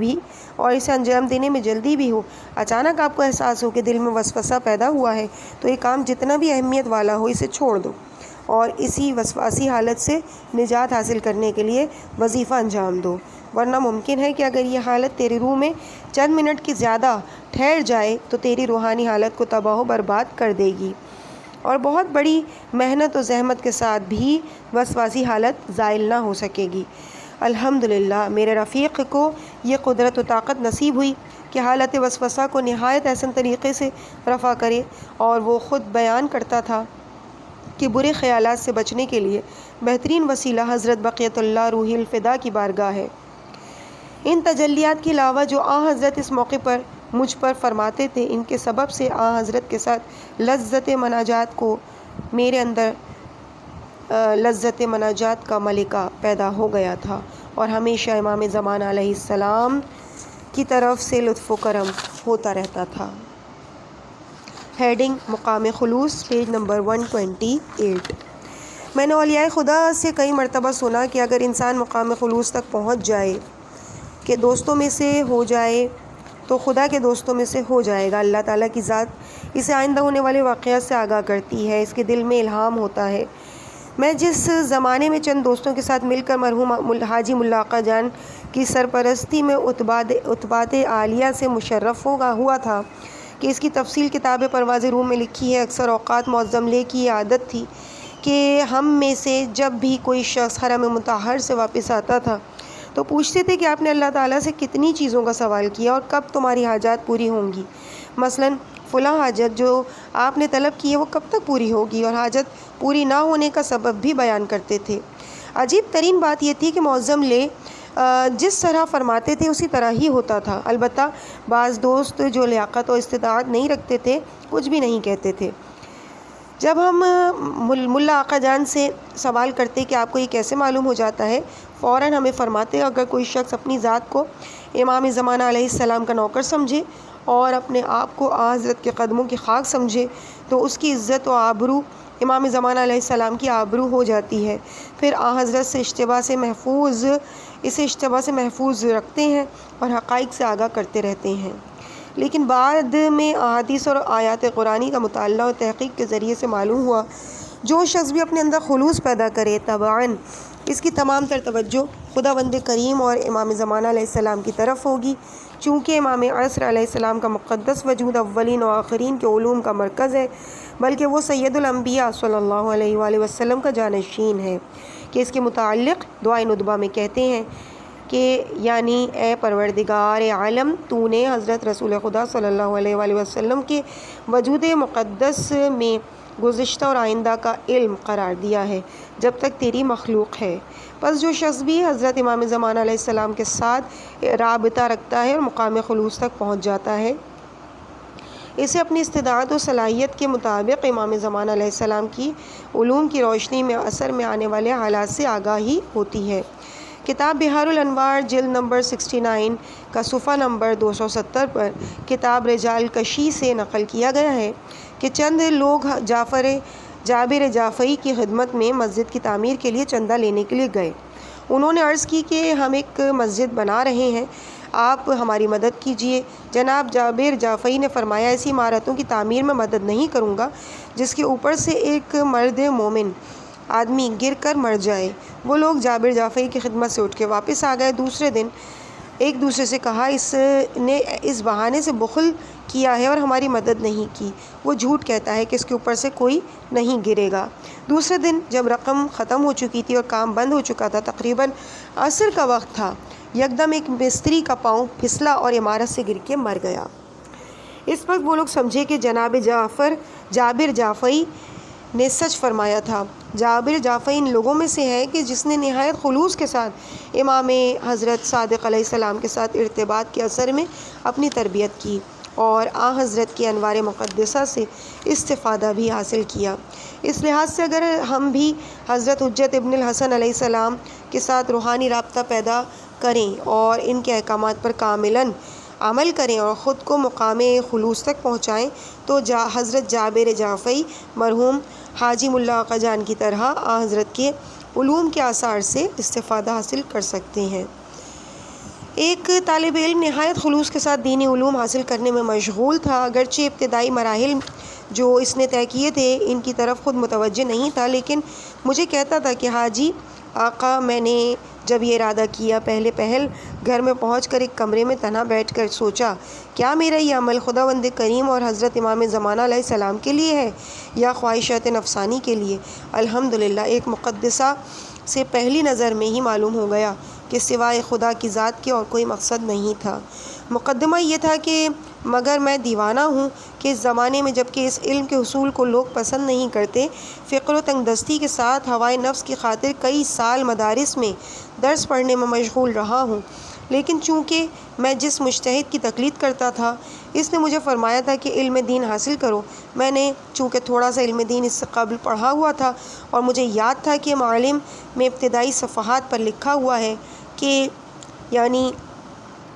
بھی ہو، اچانک آپ کو احساس ہو کہ دل میں وسوسہ پیدا ہوا ہے تو یہ کام جتنا بھی اہمیت والا ہو اسے چھوڑ دو اور اسی وسواسی حالت سے نجات حاصل کرنے کے لیے وظیفہ انجام دو، ورنہ ممکن ہے کہ اگر یہ حالت تیری روح میں چند منٹ کی زیادہ ٹھہر جائے تو تیری روحانی حالت کو تباہ و برباد کر دے گی، اور بہت بڑی محنت و زحمت کے ساتھ بھی وسواسی حالت زائل نہ ہو سکے گی۔ الحمدللہ میرے رفیق کو یہ قدرت و طاقت نصیب ہوئی کہ حالت وسوسہ کو نہایت احسن طریقے سے رفع کرے، اور وہ خود بیان کرتا تھا کہ برے خیالات سے بچنے کے لیے بہترین وسیلہ حضرت بقیت اللہ روح الفدا کی بارگاہ ہے۔ ان تجلیات کے علاوہ جو حضرت اس موقع پر مجھ پر فرماتے تھے، ان کے سبب سے حضرت کے ساتھ لذت مناجات کو میرے اندر لذت مناجات کا ملکہ پیدا ہو گیا تھا، اور ہمیشہ امام زمان علیہ السلام کی طرف سے لطف و کرم ہوتا رہتا تھا۔ ہیڈنگ مقام خلوص، پیج نمبر 128۔ میں نے اولیاء خدا سے کئی مرتبہ سنا کہ اگر انسان مقام خلوص تک پہنچ جائے کہ دوستوں میں سے ہو جائے تو خدا کے دوستوں میں سے ہو جائے گا۔ اللہ تعالیٰ کی ذات اسے آئندہ ہونے والے واقعات سے آگاہ کرتی ہے، اس کے دل میں الہام ہوتا ہے۔ میں جس زمانے میں چند دوستوں کے ساتھ مل کر مرحوم حاجی ملا آقا جان کی سرپرستی میں اتباعت عالیہ سے مشرف ہوا تھا کہ اس کی تفصیل کتاب پرواز روح میں لکھی ہے، اکثر اوقات معظم لے کی یہ عادت تھی کہ ہم میں سے جب بھی کوئی شخص حرم مطہر سے واپس آتا تھا تو پوچھتے تھے کہ آپ نے اللہ تعالیٰ سے کتنی چیزوں کا سوال کیا اور کب تمہاری حاجات پوری ہوں گی، مثلاً فلاں حاجت جو آپ نے طلب کی ہے وہ کب تک پوری ہوگی، اور حاجت پوری نہ ہونے کا سبب بھی بیان کرتے تھے۔ عجیب ترین بات یہ تھی کہ معظم لے جس طرح فرماتے تھے اسی طرح ہی ہوتا تھا، البتہ بعض دوست جو لیاقت و استطاعت نہیں رکھتے تھے کچھ بھی نہیں کہتے تھے۔ جب ہم ملا آقا جان سے سوال کرتے کہ آپ کو یہ کیسے معلوم ہو جاتا ہے، فوراً ہمیں فرماتے اگر کوئی شخص اپنی ذات کو امام زمانہ علیہ السلام کا نوکر سمجھے اور اپنے آپ کو حضرت کے قدموں کی خاک سمجھے تو اس کی عزت و آبرو امام زمانہ علیہ السلام کی آبرو ہو جاتی ہے، پھر حضرت سے اشتباہ سے محفوظ رکھتے ہیں اور حقائق سے آگاہ کرتے رہتے ہیں۔ لیکن بعد میں احادیث اور آیات قرآنی کا مطالعہ اور تحقیق کے ذریعے سے معلوم ہوا جو شخص بھی اپنے اندر خلوص پیدا کرے تبعاً اس کی تمام تر توجہ خداوند کریم اور امام زمانہ علیہ السلام کی طرف ہوگی، چونکہ امام عصر علیہ السلام کا مقدس وجود اولین و آخرین کے علوم کا مرکز ہے، بلکہ وہ سید الانبیاء صلی اللہ علیہ وآلہ وسلم کا جانشین ہے، کہ اس کے متعلق دعائے ندبہ میں کہتے ہیں کہ یعنی اے پروردگار عالم، تو نے حضرت رسول خدا صلی اللہ علیہ وآلہ وسلم کے وجود مقدس میں گزشتہ اور آئندہ کا علم قرار دیا ہے جب تک تیری مخلوق ہے، پس جو شخص بھی حضرت امام زمانہ علیہ السلام کے ساتھ رابطہ رکھتا ہے اور مقام خلوص تک پہنچ جاتا ہے، اسے اپنی استطاعت و صلاحیت کے مطابق امام زمانہ علیہ السلام کی علوم کی روشنی میں اثر میں آنے والے حالات سے آگاہی ہوتی ہے۔ کتاب بحار الانوار جلد نمبر 69 کا صفحہ نمبر 270 پر کتاب رجال کشی سے نقل کیا گیا ہے کہ چند لوگ جابر جعفری کی خدمت میں مسجد کی تعمیر کے لیے چندہ لینے کے لیے گئے۔ انہوں نے عرض کی کہ ہم ایک مسجد بنا رہے ہیں، آپ ہماری مدد کیجیے۔ جناب جابر جعفری نے فرمایا ایسی عمارتوں کی تعمیر میں مدد نہیں کروں گا جس کے اوپر سے ایک مرد مومن آدمی گر کر مر جائے۔ وہ لوگ جابر جعفری کی خدمت سے اٹھ کے واپس آ گئے۔ دوسرے دن ایک دوسرے سے کہا اس نے اس بہانے سے بخل کیا ہے اور ہماری مدد نہیں کی، وہ جھوٹ کہتا ہے کہ اس کے اوپر سے کوئی نہیں گرے گا۔ دوسرے دن جب رقم ختم ہو چکی تھی اور کام بند ہو چکا تھا، تقریباً عصر کا وقت تھا، یکدم ایک مستری کا پاؤں پھسلا اور عمارت سے گر کے مر گیا۔ اس وقت وہ لوگ سمجھے کہ جناب جابر جعفری نے سچ فرمایا تھا۔ جابر جعفری ان لوگوں میں سے ہے کہ جس نے نہایت خلوص کے ساتھ امام حضرت صادق علیہ السلام کے ساتھ ارتباط کے اثر میں اپنی تربیت کی اور حضرت کی انوار مقدسہ سے استفادہ بھی حاصل کیا۔ اس لحاظ سے اگر ہم بھی حضرت حجت ابن الحسن علیہ السلام کے ساتھ روحانی رابطہ پیدا کریں اور ان کے احکامات پر کاملاً عمل کریں اور خود کو مقام خلوص تک پہنچائیں تو حضرت جابر جعفری مرحوم حاجی ملا آقا جان کی طرح حضرت کے علوم کے آثار سے استفادہ حاصل کر سکتے ہیں۔ ایک طالب علم نہایت خلوص کے ساتھ دینی علوم حاصل کرنے میں مشغول تھا، اگرچہ ابتدائی مراحل جو اس نے طے کیے تھے ان کی طرف خود متوجہ نہیں تھا، لیکن مجھے کہتا تھا کہ حاجی آقا میں نے جب یہ ارادہ کیا پہلے پہل گھر میں پہنچ کر ایک کمرے میں تنہا بیٹھ کر سوچا کیا میرا یہ عمل خداوند کریم اور حضرت امام زمانہ علیہ السلام کے لیے ہے یا خواہشات نفسانی کے لیے؟ الحمدللہ ایک مقدسہ سے پہلی نظر میں ہی معلوم ہو گیا کہ سوائے خدا کی ذات کے اور کوئی مقصد نہیں تھا۔ مقدمہ یہ تھا کہ مگر میں دیوانہ ہوں کہ اس زمانے میں جب کہ اس علم کے حصول کو لوگ پسند نہیں کرتے، فقر و تنگ دستی کے ساتھ ہوائے نفس کی خاطر کئی سال مدارس میں درس پڑھنے میں مشغول رہا ہوں، لیکن چونکہ میں جس مجتہد کی تقلید کرتا تھا اس نے مجھے فرمایا تھا کہ علم دین حاصل کرو۔ میں نے چونکہ تھوڑا سا علم دین اس سے قبل پڑھا ہوا تھا اور مجھے یاد تھا کہ معلم میں ابتدائی صفحات پر لکھا ہوا ہے کہ یعنی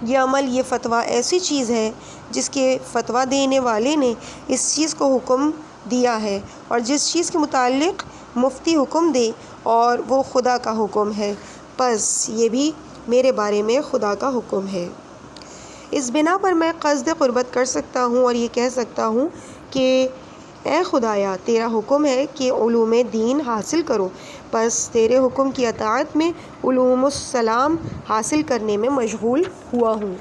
یہ عمل، یہ فتویٰ ایسی چیز ہے جس کے فتویٰ دینے والے نے اس چیز کو حکم دیا ہے، اور جس چیز کے متعلق مفتی حکم دے اور وہ خدا کا حکم ہے، پس یہ بھی میرے بارے میں خدا کا حکم ہے۔ اس بنا پر میں قصد قربت کر سکتا ہوں اور یہ کہہ سکتا ہوں کہ اے خدایا، تیرا حکم ہے کہ علوم دین حاصل کرو، پس تیرے حکم کی اطاعت میں علوم السلام حاصل کرنے میں مشغول ہوا ہوں۔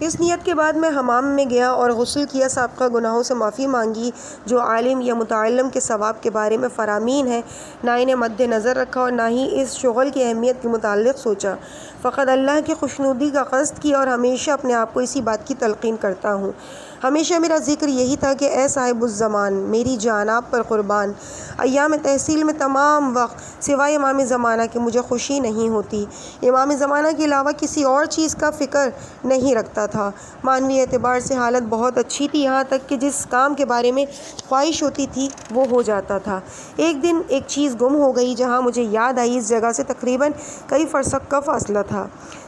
اس نیت کے بعد میں حمام میں گیا اور غسل کیا، سابقہ گناہوں سے معافی مانگی جو عالم یا متعلم کے ثواب کے بارے میں فرامین ہے، نہ انہیں مد نظر رکھا اور نہ ہی اس شغل کی اہمیت کے متعلق سوچا، فقط اللہ کی خوشنودی کا قصد کیا اور ہمیشہ اپنے آپ کو اسی بات کی تلقین کرتا ہوں۔ ہمیشہ میرا ذکر یہی تھا کہ اے صاحب الزمان، میری جان آپ پر قربان، ایام تحصیل میں تمام وقت سوائے امام زمانہ کے مجھے خوشی نہیں ہوتی، امام زمانہ کے علاوہ کسی اور چیز کا فکر نہیں رکھتا تھا۔ معنوی اعتبار سے حالت بہت اچھی تھی، یہاں تک کہ جس کام کے بارے میں خواہش ہوتی تھی وہ ہو جاتا تھا۔ ایک دن ایک چیز گم ہو گئی، جہاں مجھے یاد آئی اس جگہ سے تقریباً کئی فرسخ کا فاصلہ تھا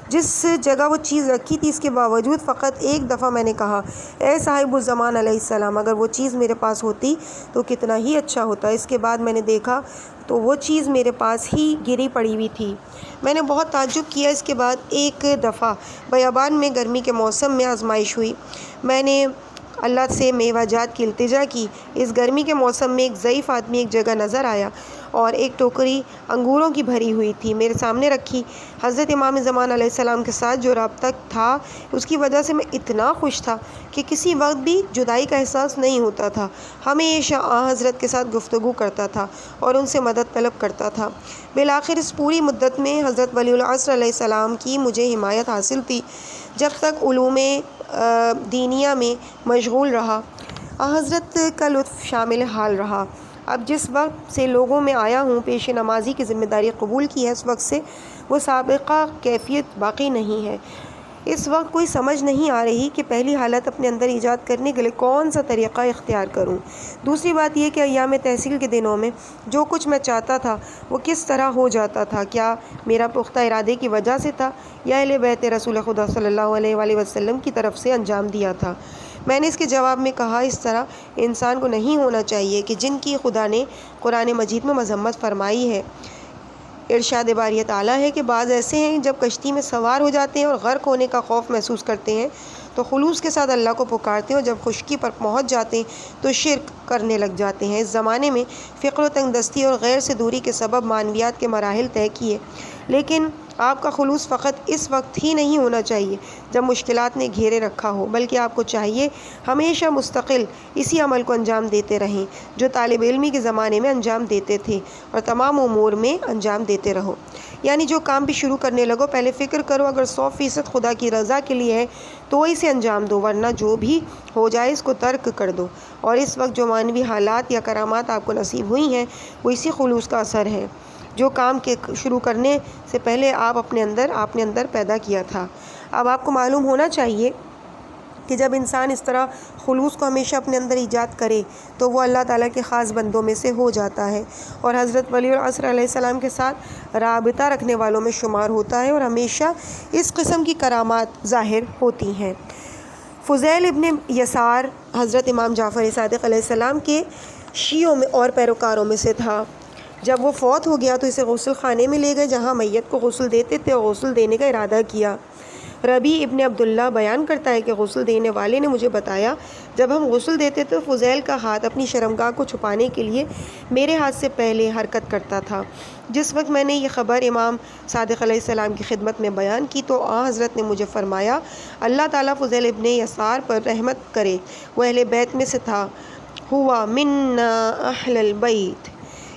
جس جگہ وہ چیز رکھی تھی۔ اس کے باوجود فقط ایک دفعہ میں نے کہا، اے صاحب الزمان علیہ السلام، اگر وہ چیز میرے پاس ہوتی تو کتنا ہی اچھا ہوتا۔ اس کے بعد میں نے دیکھا تو وہ چیز میرے پاس ہی گری پڑی ہوئی تھی۔ میں نے بہت تعجب کیا۔ اس کے بعد ایک دفعہ بیابان میں گرمی کے موسم میں آزمائش ہوئی۔ میں نے اللہ سے میوہ جات کی التجا کی۔ اس گرمی کے موسم میں ایک ضعیف آدمی ایک جگہ نظر آیا اور ایک ٹوکری انگوروں کی بھری ہوئی تھی میرے سامنے رکھی۔ حضرت امام زمان علیہ السلام کے ساتھ جو رابطہ تھا اس کی وجہ سے میں اتنا خوش تھا کہ کسی وقت بھی جدائی کا احساس نہیں ہوتا تھا۔ ہمیشہ حضرت کے ساتھ گفتگو کرتا تھا اور ان سے مدد طلب کرتا تھا۔ بالآخر اس پوری مدت میں حضرت ولی العصر علیہ السلام کی مجھے حمایت حاصل تھی۔ جب تک علوم دینیہ میں مشغول رہا، حضرت کا لطف شامل حال رہا۔ اب جس وقت سے لوگوں میں آیا ہوں، پیش نمازی کی ذمہ داری قبول کی ہے، اس وقت سے وہ سابقہ کیفیت باقی نہیں ہے۔ اس وقت کوئی سمجھ نہیں آ رہی کہ پہلی حالت اپنے اندر ایجاد کرنے کے لیے کون سا طریقہ اختیار کروں۔ دوسری بات یہ کہ ایام تحصیل کے دنوں میں جو کچھ میں چاہتا تھا وہ کس طرح ہو جاتا تھا، کیا میرا پختہ ارادے کی وجہ سے تھا یا اہل بیت رسول خدا صلی اللہ علیہ وآلہ وسلم کی طرف سے انجام دیا تھا؟ میں نے اس کے جواب میں کہا، اس طرح انسان کو نہیں ہونا چاہیے کہ جن کی خدا نے قرآن مجید میں مذمت فرمائی ہے۔ ارشاد باری تعالیٰ ہے کہ بعض ایسے ہیں جب کشتی میں سوار ہو جاتے ہیں اور غرق ہونے کا خوف محسوس کرتے ہیں تو خلوص کے ساتھ اللہ کو پکارتے ہیں، اور جب خشکی پر پہنچ جاتے ہیں تو شرک کرنے لگ جاتے ہیں۔ اس زمانے میں فقر و تنگ دستی اور غیر سے دوری کے سبب معنویات کے مراحل طے کیے، لیکن آپ کا خلوص فقط اس وقت ہی نہیں ہونا چاہیے جب مشکلات نے گھیرے رکھا ہو، بلکہ آپ کو چاہیے ہمیشہ مستقل اسی عمل کو انجام دیتے رہیں جو طالب علمی کے زمانے میں انجام دیتے تھے، اور تمام امور میں انجام دیتے رہو۔ یعنی جو کام بھی شروع کرنے لگو پہلے فکر کرو اگر 100% خدا کی رضا کے لیے ہے تو اسے انجام دو، ورنہ جو بھی ہو جائے اس کو ترک کر دو۔ اور اس وقت جو معنوی حالات یا کرامات آپ کو نصیب ہوئی ہیں وہ اسی خلوص کا اثر ہے جو کام کے شروع کرنے سے پہلے آپ نے اندر پیدا کیا تھا۔ اب آپ کو معلوم ہونا چاہیے کہ جب انسان اس طرح خلوص کو ہمیشہ اپنے اندر ایجاد کرے تو وہ اللہ تعالیٰ کے خاص بندوں میں سے ہو جاتا ہے اور حضرت ولی العصر علیہ السلام کے ساتھ رابطہ رکھنے والوں میں شمار ہوتا ہے، اور ہمیشہ اس قسم کی کرامات ظاہر ہوتی ہیں۔ فضیل ابن یسار حضرت امام جعفر صادق علیہ السلام کے شیعوں میں اور پیروکاروں میں سے تھا۔ جب وہ فوت ہو گیا تو اسے غسل خانے میں لے گئے جہاں میت کو غسل دیتے تھے اور غسل دینے کا ارادہ کیا۔ ربیع ابن عبداللہ بیان کرتا ہے کہ غسل دینے والے نے مجھے بتایا جب ہم غسل دیتے تو فضیل کا ہاتھ اپنی شرمگاہ کو چھپانے کے لیے میرے ہاتھ سے پہلے حرکت کرتا تھا۔ جس وقت میں نے یہ خبر امام صادق علیہ السلام کی خدمت میں بیان کی تو حضرت نے مجھے فرمایا، اللہ تعالیٰ فضیل ابن یسار پر رحمت کرے، وہ اہل بیت میں سے تھا، ہوا منا اہل البیت۔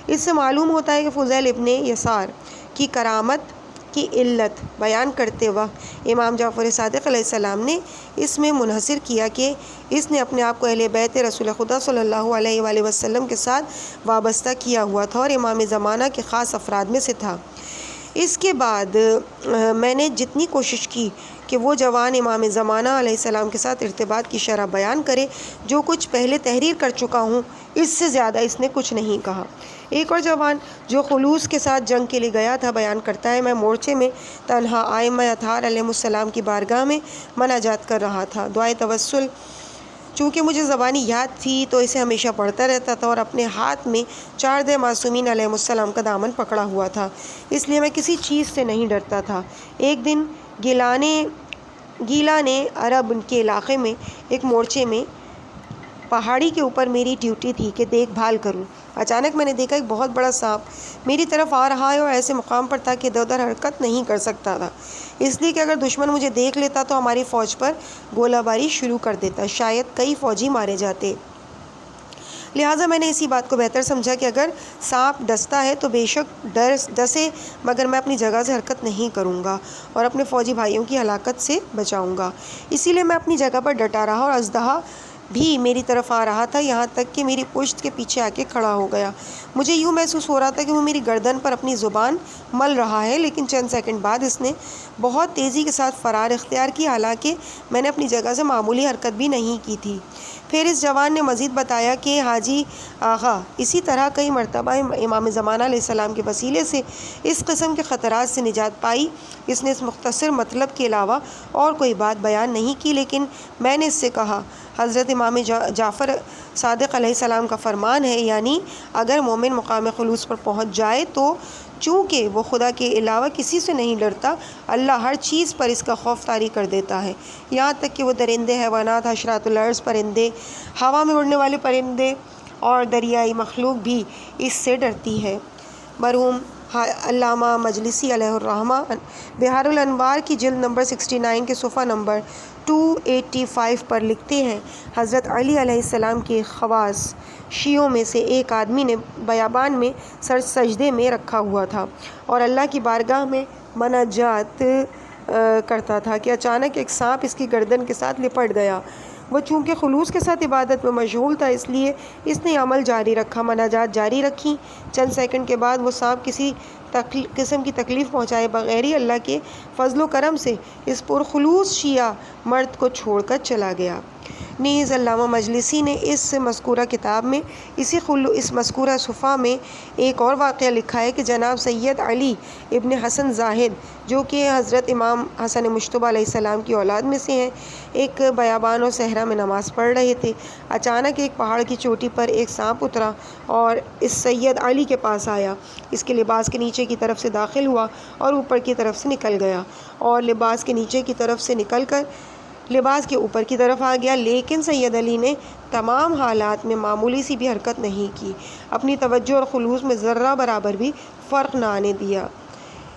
اس سے معلوم ہوتا ہے کہ فضیل ابن یسار کی کرامت کی علت بیان کرتے وقت امام جعفر صادق علیہ السلام نے اس میں منحصر کیا کہ اس نے اپنے آپ کو اہل بیت رسول خدا صلی اللہ علیہ وآلہ وسلم کے ساتھ وابستہ کیا ہوا تھا اور امام زمانہ کے خاص افراد میں سے تھا۔ اس کے بعد میں نے جتنی کوشش کی کہ وہ جوان امام زمانہ علیہ السلام کے ساتھ ارتباط کی شرح بیان کرے، جو کچھ پہلے تحریر کر چکا ہوں اس سے زیادہ اس نے کچھ نہیں کہا۔ ایک اور جوان جو خلوص کے ساتھ جنگ کے لیے گیا تھا بیان کرتا ہے، میں مورچے میں تنہا ائمہ اطہار علیہ السلام کی بارگاہ میں مناجات کر رہا تھا۔ دعائے توسل چونکہ مجھے زبانی یاد تھی تو اسے ہمیشہ پڑھتا رہتا تھا اور اپنے ہاتھ میں 4 معصومین علیہ السلام کا دامن پکڑا ہوا تھا، اس لیے میں کسی چیز سے نہیں ڈرتا تھا۔ ایک دن گیلانے عرب کے علاقے میں ایک مورچے میں پہاڑی کے اوپر میری ڈیوٹی تھی کہ دیکھ بھال کروں۔ اچانک میں نے دیکھا ایک بہت بڑا سانپ میری طرف آ رہا ہے اور ایسے مقام پر تھا کہ ادھر ادھر حرکت نہیں کر سکتا تھا، اس لیے کہ اگر دشمن مجھے دیکھ لیتا تو ہماری فوج پر گولہ باری شروع کر دیتا، شاید کئی فوجی مارے جاتے۔ لہٰذا میں نے اسی بات کو بہتر سمجھا کہ اگر سانپ ڈستا ہے تو بے شک ڈسے، مگر میں اپنی جگہ سے حرکت نہیں کروں گا اور اپنے فوجی بھائیوں کی ہلاکت سے بچاؤں گا۔ اسی لیے میں اپنی جگہ پر ڈٹا رہا اور اژدہا بھی میری طرف آ رہا تھا، یہاں تک کہ میری پشت کے پیچھے آ کے کھڑا ہو گیا۔ مجھے یوں محسوس ہو رہا تھا کہ وہ میری گردن پر اپنی زبان مل رہا ہے، لیکن چند سیکنڈ بعد اس نے بہت تیزی کے ساتھ فرار اختیار کی، حالانکہ میں نے اپنی جگہ سے معمولی حرکت بھی نہیں کی تھی۔ پھر اس جوان نے مزید بتایا کہ حاجی آغا اسی طرح کئی مرتبہ امام زمانہ علیہ السلام کے وسیلے سے اس قسم کے خطرات سے نجات پائی۔ اس نے اس مختصر مطلب کے علاوہ اور کوئی بات بیان نہیں کی، لیکن میں نے اس سے کہا، حضرت امام جعفر صادق علیہ السلام کا فرمان ہے، یعنی اگر مومن مقام خلوص پر پہنچ جائے تو چونکہ وہ خدا کے علاوہ کسی سے نہیں ڈرتا، اللہ ہر چیز پر اس کا خوف طاری کر دیتا ہے، یہاں تک کہ وہ درندے، حیوانات، حشرات الارض، پرندے، ہوا میں اڑنے والے پرندے اور دریائی مخلوق بھی اس سے ڈرتی ہے۔ مرحوم علامہ مجلسی علیہ الرحمہ بحار الانوار کی جلد نمبر 69 کے صفحہ نمبر 285 پر لکھتے ہیں، حضرت علی علیہ السلام کے خواص شیعوں میں سے ایک آدمی نے بیابان میں سر سجدے میں رکھا ہوا تھا اور اللہ کی بارگاہ میں مناجات کرتا تھا کہ اچانک ایک سانپ اس کی گردن کے ساتھ لپٹ گیا۔ وہ چونکہ خلوص کے ساتھ عبادت میں مشغول تھا، اس لیے اس نے عمل جاری رکھا، مناجات جاری رکھی۔ چند سیکنڈ کے بعد وہ سانپ کسی قسم کی تکلیف پہنچائے بغیر ہی اللہ کے فضل و کرم سے اس پرخلوص شیعہ مرد کو چھوڑ کر چلا گیا۔ نیز علامہ مجلسی نے اس مذکورہ کتاب میں اس مذکورہ صفحہ میں ایک اور واقعہ لکھا ہے کہ جناب سید علی ابن حسن زاہد، جو کہ حضرت امام حسن مجتبی علیہ السلام کی اولاد میں سے ہیں، ایک بیابان اور صحرا میں نماز پڑھ رہے تھے۔ اچانک ایک پہاڑ کی چوٹی پر ایک سانپ اترا اور اس سید علی کے پاس آیا، اس کے لباس کے نیچے کی طرف سے داخل ہوا اور اوپر کی طرف سے نکل گیا، اور لباس کے نیچے کی طرف سے نکل کر لباس کے اوپر کی طرف آ گیا، لیکن سید علی نے تمام حالات میں معمولی سی بھی حرکت نہیں کی، اپنی توجہ اور خلوص میں ذرہ برابر بھی فرق نہ آنے دیا،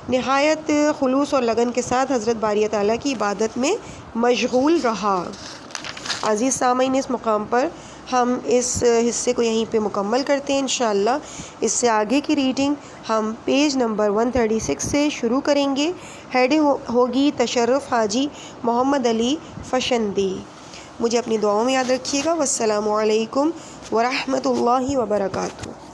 نہایت خلوص اور لگن کے ساتھ حضرت باری تعالیٰ کی عبادت میں مشغول رہا۔ عزیز سامعین، اس مقام پر ہم اس حصے کو یہیں پہ مکمل کرتے ہیں۔ انشاءاللہ اس سے آگے کی ریڈنگ ہم پیج نمبر 136 سے شروع کریں گے۔ ہیڈنگ ہوگی تشرف حاجی محمد علی فشندی۔ مجھے اپنی دعاؤں میں یاد رکھیے گا۔ والسلام علیکم ورحمۃ اللہ وبرکاتہ۔